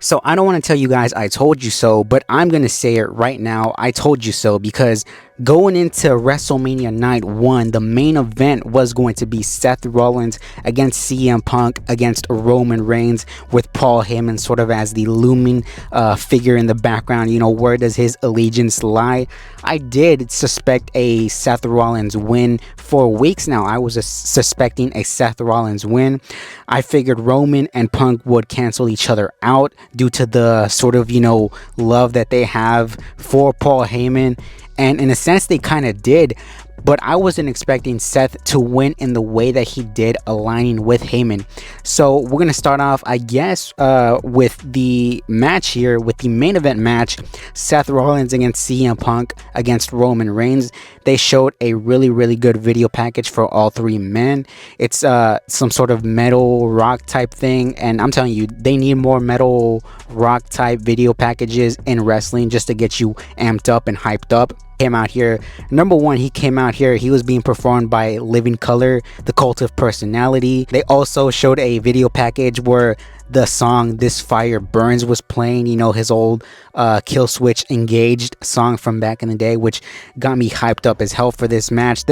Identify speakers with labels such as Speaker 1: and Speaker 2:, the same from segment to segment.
Speaker 1: So I don't want to tell you guys I told you so, but I'm going to say it right now. I told you so because going into WrestleMania Night 1, the main event was going to be Seth Rollins against CM Punk against Roman Reigns, with Paul Heyman sort of as the looming figure in the background. Where does his allegiance lie? I did suspect a Seth Rollins win for weeks now. I was suspecting a Seth Rollins win. I figured Roman and Punk would cancel each other out due to the sort of, love that they have for Paul Heyman. And in a sense, they kind of did. But I wasn't expecting Seth to win in the way that he did, aligning with Heyman. So we're going to start off, I guess, with the match here, with the main event match, Seth Rollins against CM Punk against Roman Reigns. They showed a really, really good video package for all three men. It's some sort of metal rock type thing. And I'm telling you, they need more metal rock type video packages in wrestling just to get you amped up and hyped up. Came out here, number one, he came out here, he was being performed by Living Color, the Cult of Personality. They also showed a video package where the song This Fire Burns was playing, his old Kill Switch Engaged song from back in the day, which got me hyped up as hell for this match.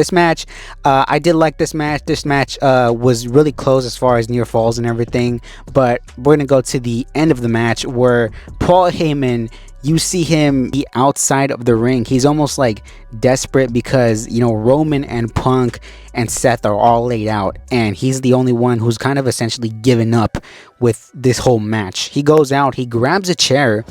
Speaker 1: I did like this match. This match was really close as far as near falls and everything, but we're gonna go to the end of the match where Paul Heyman, you see him be outside of the ring. He's almost like desperate because, Roman and Punk and Seth are all laid out, and he's the only one who's kind of essentially given up with this whole match. He goes out, he grabs a chair.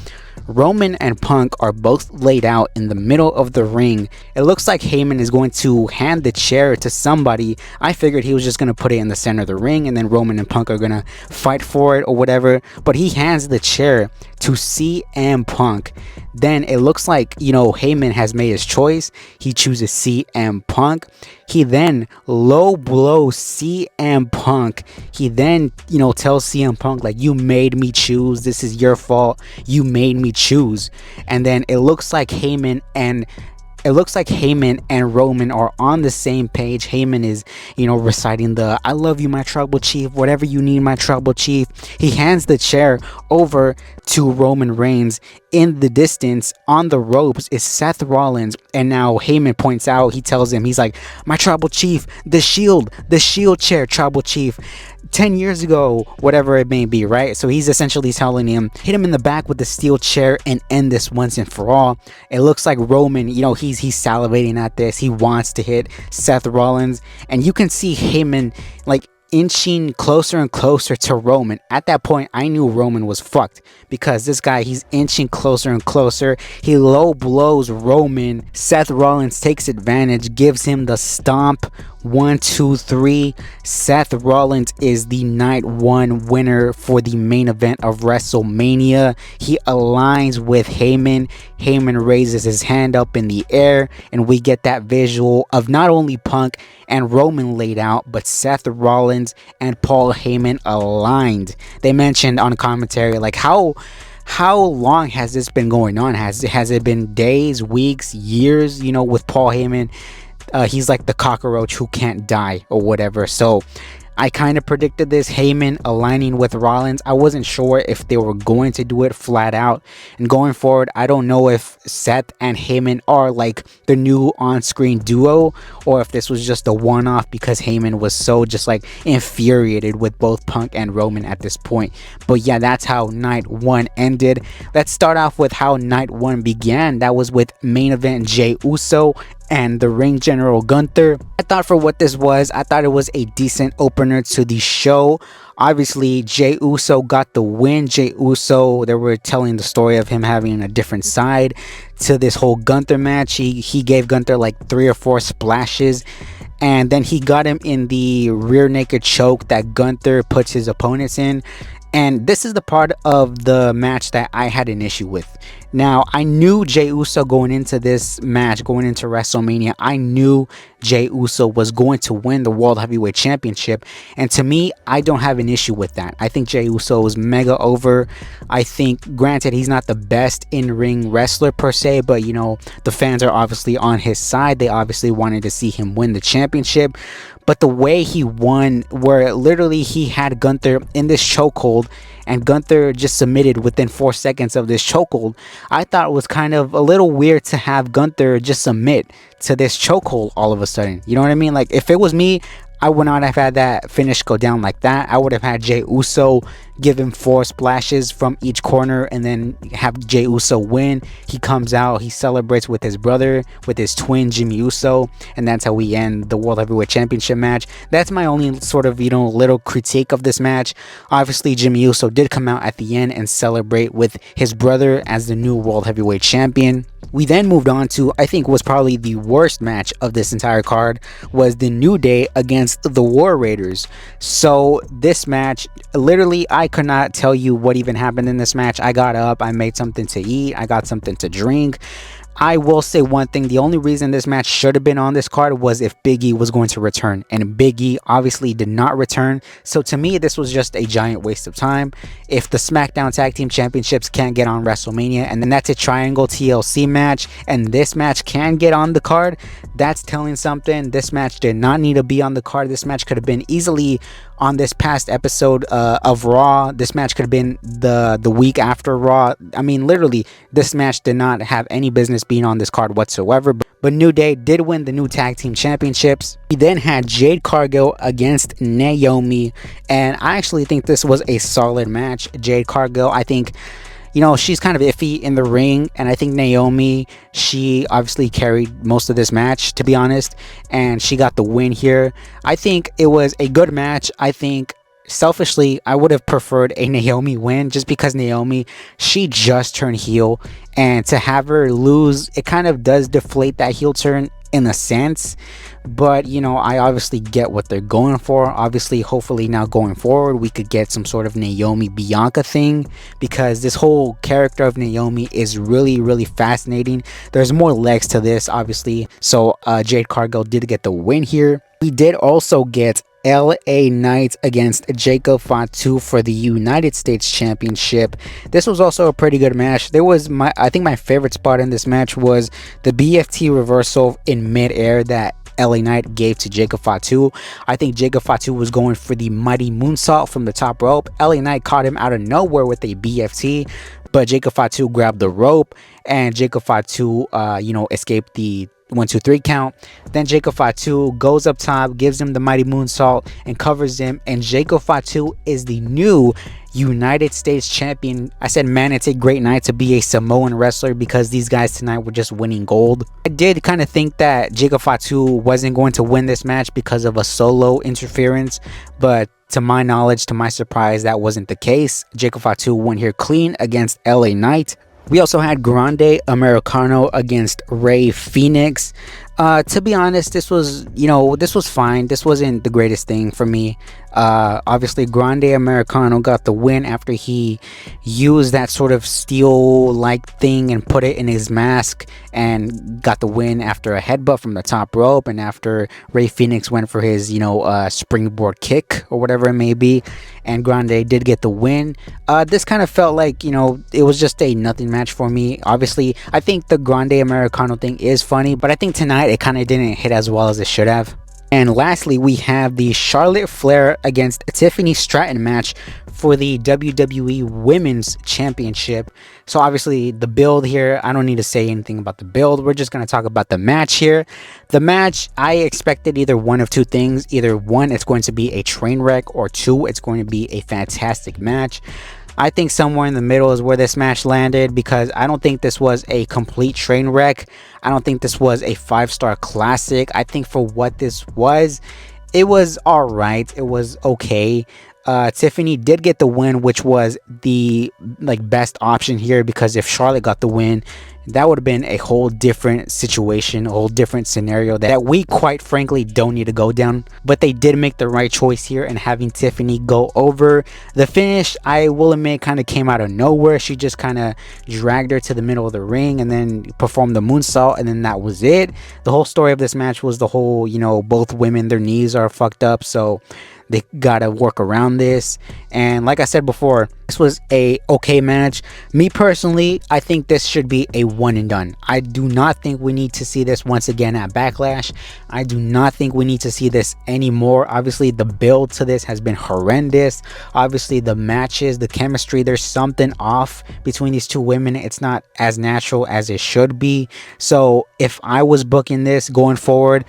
Speaker 1: Roman and Punk are both laid out in the middle of the ring. It looks like Heyman is going to hand the chair to somebody. I figured he was just going to put it in the center of the ring and then Roman and Punk are going to fight for it or whatever. But he hands the chair to CM Punk. Then it looks like, Heyman has made his choice. He chooses CM Punk. He then low blows CM Punk. He then, tells CM Punk, like, you made me choose. This is your fault. You made me choose. And then it looks like Heyman and Roman are on the same page. Heyman is, reciting the I love you, my tribal chief, whatever you need, my tribal chief. He hands the chair over to Roman Reigns. In the distance, on the ropes, is Seth Rollins. And now Heyman points out, he tells him, he's like, my tribal chief, the shield chair, tribal chief. 10 years ago, whatever it may be, right? So he's essentially telling him, hit him in the back with the steel chair and end this once and for all. It looks like Roman, he's salivating at this. He wants to hit Seth Rollins, and you can see Heyman like inching closer and closer to Roman. At that point, I knew Roman was fucked because this guy, he's inching closer and closer. He low blows Roman. Seth Rollins takes advantage, gives him the stomp. 1, 2, 3. Seth Rollins is the night one winner for the main event of WrestleMania. He aligns with Heyman. Heyman raises his hand up in the air, and we get that visual of not only Punk and Roman laid out, but Seth Rollins and Paul Heyman aligned. They mentioned on commentary, like, how long has this been going on? Has it been days, weeks, years? With Paul Heyman, he's like the cockroach who can't die or whatever. So I kind of predicted this, Heyman aligning with Rollins. I wasn't sure if they were going to do it flat out. And going forward, I don't know if Seth and Heyman are like the new on-screen duo, or if this was just a one-off because Heyman was so just like infuriated with both Punk and Roman at this point. But yeah, that's how night one ended. Let's start off with how night one began. That was with main event Jey Uso and the ring general Gunther. I thought for what this was, I thought it was a decent opener to the show. Obviously, Jey Uso got the win. Jey Uso, they were telling the story of him having a different side to this whole Gunther match. He gave Gunther like 3 or 4 splashes, and then he got him in the rear naked choke that Gunther puts his opponents in. And this is the part of the match that I had an issue with. Now, I knew Jey Uso going into this match, going into WrestleMania, I knew Jey Uso was going to win the World Heavyweight Championship. And to me, I don't have an issue with that. I think Jey Uso is mega over. I think, granted, he's not the best in-ring wrestler per se, but, the fans are obviously on his side. They obviously wanted to see him win the championship. But the way he won, where literally he had Gunther in this chokehold chokehold, and Gunther just submitted within 4 seconds of this chokehold. I thought it was kind of a little weird to have Gunther just submit to this chokehold all of a sudden. You know what I mean? Like, if it was me, I would not have had that finish go down like that. I would have had Jey Uso give him 4 splashes from each corner and then have Jey Uso win. He comes out, he celebrates with his brother, with his twin Jimmy Uso, and that's how we end the World Heavyweight Championship match. That's my only sort of, little critique of this match. Obviously, Jimmy Uso did come out at the end and celebrate with his brother as the new World Heavyweight Champion. We then moved on to, I think, was probably the worst match of this entire card, was the New Day against the War Raiders. So this match, literally, I could not tell you what even happened in this match. I got up, I made something to eat, I got something to drink. I will say one thing, the only reason this match should have been on this card was if Big E was going to return, and Big E obviously did not return. So to me, this was just a giant waste of time. If the SmackDown Tag Team Championships can't get on WrestleMania, and then that's a Triangle TLC match, and this match can get on the card, that's telling something. This match did not need to be on the card. This match could have been easily on this past episode of Raw. This match could have been the week after Raw. I mean, literally, this match did not have any business being on this card whatsoever. But New Day did win the new tag team championships. We then had Jade Cargill against Naomi, and I actually think this was a solid match. Jade Cargill, I think, she's kind of iffy in the ring, and I think Naomi, she obviously carried most of this match, to be honest, and she got the win here. I think it was a good match. I think, selfishly, I would have preferred a Naomi win, just because Naomi, she just turned heel, and to have her lose, it kind of does deflate that heel turn in a sense. But I obviously get what they're going for. Obviously, hopefully now going forward, we could get some sort of Naomi Bianca thing, because this whole character of Naomi is really, really fascinating. There's more legs to this, obviously. So Jade Cargill did get the win here. We did also get LA Knight against Jacob Fatu for the United States Championship. This was also a pretty good match. I think my favorite spot in this match was the BFT reversal in midair that LA Knight gave to Jacob Fatu. I think Jacob Fatu was going for the mighty moonsault from the top rope. LA Knight caught him out of nowhere with a BFT, but Jacob Fatu grabbed the rope, and Jacob Fatu escaped the 1, 2, 3 count. Then Jacob Fatu goes up top, gives him the mighty moonsault, and covers him. And Jacob Fatu is the new United States champion. I said, man, it's a great night to be a Samoan wrestler, because these guys tonight were just winning gold. I did kind of think that Jacob Fatu wasn't going to win this match because of a solo interference, but to my knowledge, to my surprise, that wasn't the case. Jacob Fatu won here clean against LA Knight. We also had Grande Americano against Rey Fenix. To be honest, this was fine. This wasn't the greatest thing for me. Obviously, Grande Americano got the win after he used that sort of steel-like thing and put it in his mask, and got the win after a headbutt from the top rope, and after Rey Fenix went for his, springboard kick or whatever it may be, and Grande did get the win. This kind of felt like, it was just a nothing match for me. Obviously, I think the Grande Americano thing is funny, but I think tonight it kind of didn't hit as well as it should have. And lastly, we have the Charlotte Flair against Tiffany Stratton match for the WWE Women's Championship. So obviously the build here, I don't need to say anything about the build. We're just going to talk about the match here. The match, I expected either one of two things. Either one, it's going to be a train wreck, or two, it's going to be a fantastic match. I think somewhere in the middle is where this match landed, because I don't think this was a complete train wreck. I don't think this was a 5-star classic. I think for what this was, it was alright. It was okay. Tiffany did get the win, which was the best option here, because if Charlotte got the win, that would have been a whole different situation, a whole different scenario that we quite frankly don't need to go down. But they did make the right choice here in having Tiffany go over. The finish, I will admit, kind of came out of nowhere. She just kind of dragged her to the middle of the ring and then performed the moonsault, and then that was it. The whole story of this match was the whole, both women, their knees are fucked up, so they gotta work around this. And like I said before, This was a okay match. Me personally, I think this should be a one and done. I do not think we need to see this once again at Backlash. I do not think we need to see this anymore. Obviously, the build to this has been horrendous. Obviously, the matches, the chemistry, there's something off between these two women. It's not as natural as it should be. So if I was booking this going forward,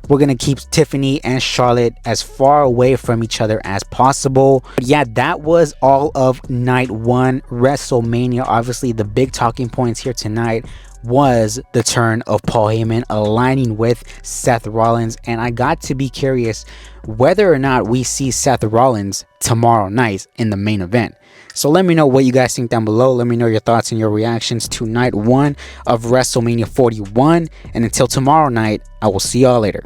Speaker 1: we're going to keep Tiffany and Charlotte as far away from each other as possible. But yeah, that was all of night one WrestleMania. Obviously, the big talking points here tonight was the turn of Paul Heyman aligning with Seth Rollins. And I got to be curious whether or not we see Seth Rollins tomorrow night in the main event. So let me know what you guys think down below. Let me know your thoughts and your reactions to night one of WrestleMania 41. And until tomorrow night, I will see y'all later.